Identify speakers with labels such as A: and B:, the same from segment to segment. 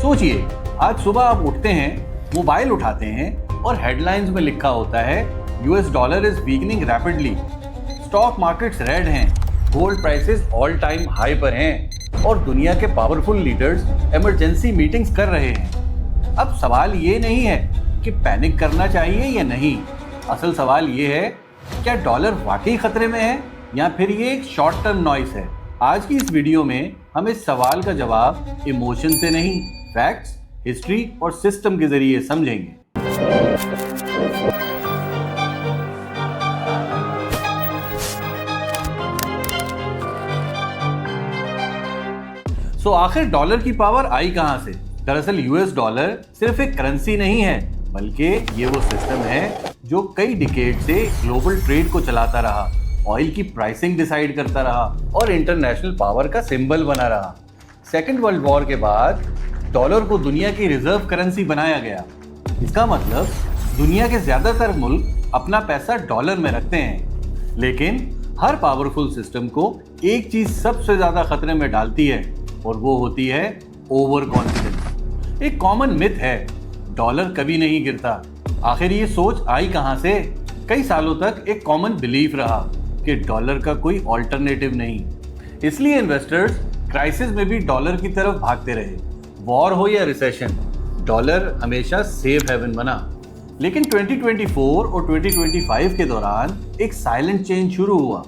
A: सोचिए, आज सुबह आप उठते हैं, मोबाइल उठाते हैं और हेडलाइंस में लिखा होता है US dollar is weakening rapidly, stock markets red हैं, gold prices all time high पर हैं और दुनिया के पावरफुल लीडर्स इमरजेंसी मीटिंग्स कर रहे हैं। अब सवाल ये नहीं है कि पैनिक करना चाहिए या नहीं, असल सवाल ये है क्या डॉलर वाकई खतरे में है या फिर ये एक शॉर्ट टर्म नॉइस है। आज की इस वीडियो में हम इस सवाल का जवाब इमोशन से नहीं, फैक्ट्स, हिस्ट्री और सिस्टम के जरिए समझेंगे। आखिर डॉलर की पावर आई कहां से? दरअसल यूएस डॉलर सिर्फ एक करेंसी नहीं है, बल्कि ये वो सिस्टम है जो कई डिकेड से ग्लोबल ट्रेड को चलाता रहा, ऑयल की प्राइसिंग डिसाइड करता रहा और इंटरनेशनल पावर का सिंबल बना रहा। सेकेंड वर्ल्ड वॉर के बाद डॉलर को दुनिया की रिजर्व करेंसी बनाया गया। इसका मतलब दुनिया के ज्यादातर मुल्क अपना पैसा डॉलर में रखते हैं, लेकिन हर पावरफुल सिस्टम को एक चीज सबसे ज्यादा खतरे में डालती है और वो होती है ओवर कॉन्फिडेंस। एक कॉमन मिथ है, डॉलर कभी नहीं गिरता। आखिर ये सोच आई कहां से? कई सालों तक एक कॉमन बिलीफ रहा कि डॉलर का कोई ऑल्टरनेटिव नहीं, इसलिए इन्वेस्टर्स क्राइसिस में भी डॉलर की तरफ भागते रहे। वॉर हो या रिसेशन, डॉलर हमेशा सेफ हेवन बना। लेकिन 2024 और 2025 के दौरान एक साइलेंट चेंज शुरू हुआ।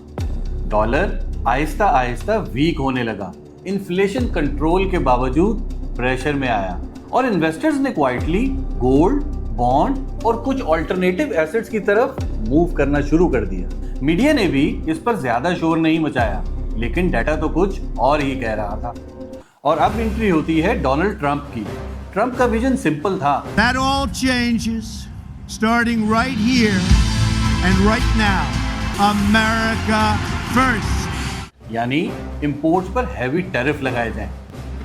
A: डॉलर आहिस्ता आहिस्ता वीक होने लगा, इन्फ्लेशन कंट्रोल के बावजूद प्रेशर में आया और इन्वेस्टर्स ने क्वाइटली गोल्ड, बॉन्ड और कुछ ऑल्टरनेटिव एसेट्स की तरफ मूव करना शुरू कर दिया। मीडिया ने भी इस पर ज्यादा शोर नहीं मचाया, लेकिन डाटा तो कुछ और ही कह रहा था। और अब एंट्री होती है डोनाल्ड ट्रंप की। ट्रंप का विजन सिंपल था,
B: That all changes starting right here and right now. America first.
A: यानी इंपोर्ट्स पर हैवी टैरिफ लगाए जाएं।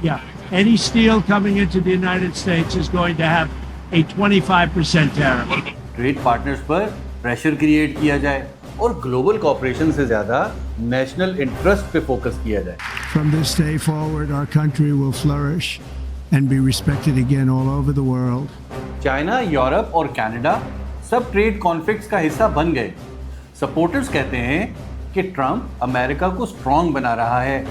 C: Yeah, any steel coming into the United States is going to have a 25% tariff.
A: Trade partners पर pressure create किया जाए और global corporation से ज्यादा नेशनल इंटरेस्ट पे फोकस किया जाए।
B: From this day forward, our country will flourish and be respected again all over the world.
A: China, Europe और कनाडा सब ट्रेड कॉन्फ्लिक्ट्स का हिस्सा बन गए। सपोर्टर्स कहते हैं कि ट्रंप अमेरिका को स्ट्रॉन्ग बना रहा है।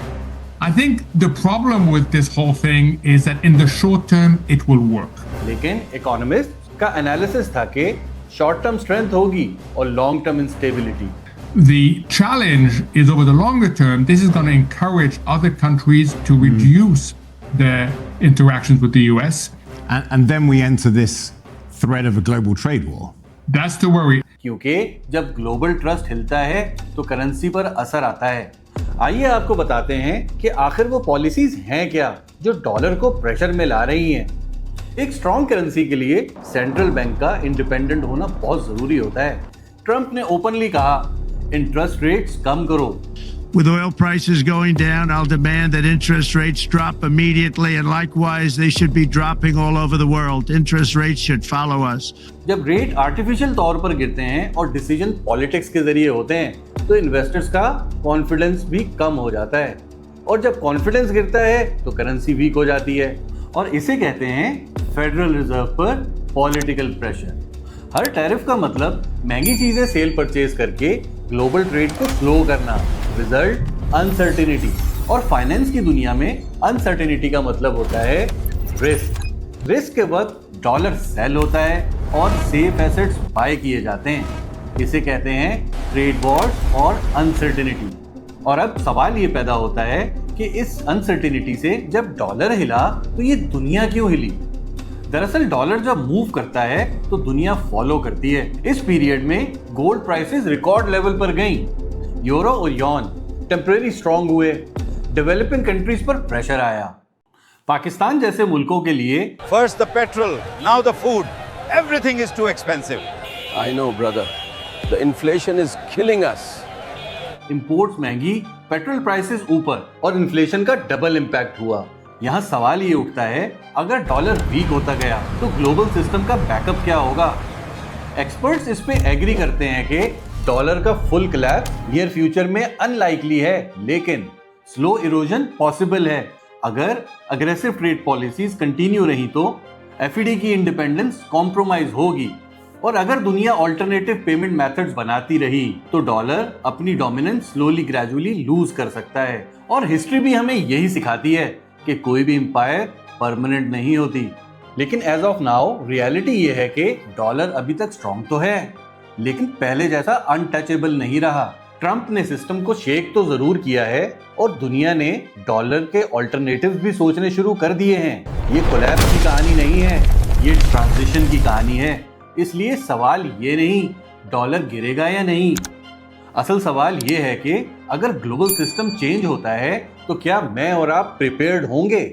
D: I think the problem with this whole thing is that in the short term it will work.
A: लेकिन इकोनॉमिस्ट का एनालिसिस था कि शॉर्ट टर्म स्ट्रेंथ होगी और long term instability.
D: The challenge is over the longer term, this is going to encourage other countries to reduce their interactions with the US.
E: And then we enter this threat of a global trade war.
D: That's the worry.
A: क्योंकि जब global trust हिलता है तो currency पर असर आता है। आइए आपको बताते हैं कि आखिर वो पॉलिसीज हैं क्या जो डॉलर को प्रेशर में ला रही हैं। एक स्ट्रॉन्ग करेंसी के लिए सेंट्रल बैंक का इंडिपेंडेंट होना बहुत जरूरी होता है। ट्रंप ने ओपनली कहा, इंटरेस्ट रेट्स कम करो।
B: With oil prices going down, I'll demand that interest rates drop immediately, and likewise, they should be dropping all over the world. Interest rates should follow us.
A: जब rate artificial तौर पर गिरते हैं और decision politics के जरिए होते हैं तो इन्वेस्टर्स का कॉन्फिडेंस भी कम हो जाता है, और जब कॉन्फिडेंस गिरता है तो करेंसी वीक हो जाती है, और इसे कहते हैं फेडरल रिजर्व पर पॉलिटिकल प्रेशर। हर टैरिफ का मतलब महंगी चीजें सेल परचेज करके ग्लोबल ट्रेड को स्लो करना। रिजल्ट अनसर्टेनिटी, और फाइनेंस की दुनिया में अनसर्टेनिटी का मतलब होता है रिस्क। रिस्क के वक्त डॉलर सेल होता है और सेफ एसेट्स बाय किए जाते हैं। इसे कहते हैं ट्रेड वॉर्स और अनसर्टेनिटी। और अब सवाल ये पैदा होता है कि इस अनसर्टेनिटी से जब डॉलर हिला तो ये दुनिया क्यों हिली? दरअसल डॉलर जब मूव करता है तो दुनिया फॉलो करती है। इस पीरियड में गोल्ड प्राइसेस रिकॉर्ड लेवल पर गईं, यूरो और यॉन टेम्परेरी स्ट्रॉन्ग हुए, डेवलपिंग कंट्रीज पर प्रेशर आया। पाकिस्तान जैसे मुल्कों के लिए
F: First the petrol, now the food. Everything is too expensive.
G: I know, brother. The inflation is killing us.
A: Imports महंगी, पेट्रोल प्राइसेस ऊपर और इन्फ्लेशन का डबल इम्पैक्ट हुआ। यहाँ सवाल ये उठता है, अगर डॉलर वीक होता गया तो ग्लोबल सिस्टम का बैकअप क्या होगा? एक्सपर्ट्स इस पे एग्री करते हैं कि डॉलर का फुल कोलैप्स नियर फ्यूचर में अनलाइकली है, लेकिन स्लो इरोजन पॉसिबल है अगर अग्रेसिव ट्रेड पॉलिसीज कंटिन्यू रही तो एफईडी की इंडिपेंडेंस कॉम्प्रोमाइज होगी, और अगर दुनिया ऑल्टरनेटिव पेमेंट मेथड्स बनाती रही तो डॉलर अपनी डोमिनेंस स्लोली ग्रेजुअली लूज कर सकता है। और हिस्ट्री भी हमें यही सिखाती है कि कोई भी एम्पायर परमानेंट नहीं होती। लेकिन एज ऑफ नाउ रियलिटी ये है कि डॉलर अभी तक स्ट्रॉन्ग तो है, लेकिन पहले जैसा अनटचेबल नहीं रहा। ट्रंप ने सिस्टम को शेक तो जरूर किया है और दुनिया ने डॉलर के ऑल्टरनेटिव्स भी सोचने शुरू कर दिए हैं। ये कोलैप्स की कहानी नहीं है, ये ट्रांजिशन की कहानी है। इसलिए सवाल ये नहीं डॉलर गिरेगा या नहीं, असल सवाल ये है कि अगर ग्लोबल सिस्टम चेंज होता है तो क्या मैं और आप प्रिपेयर्ड होंगे।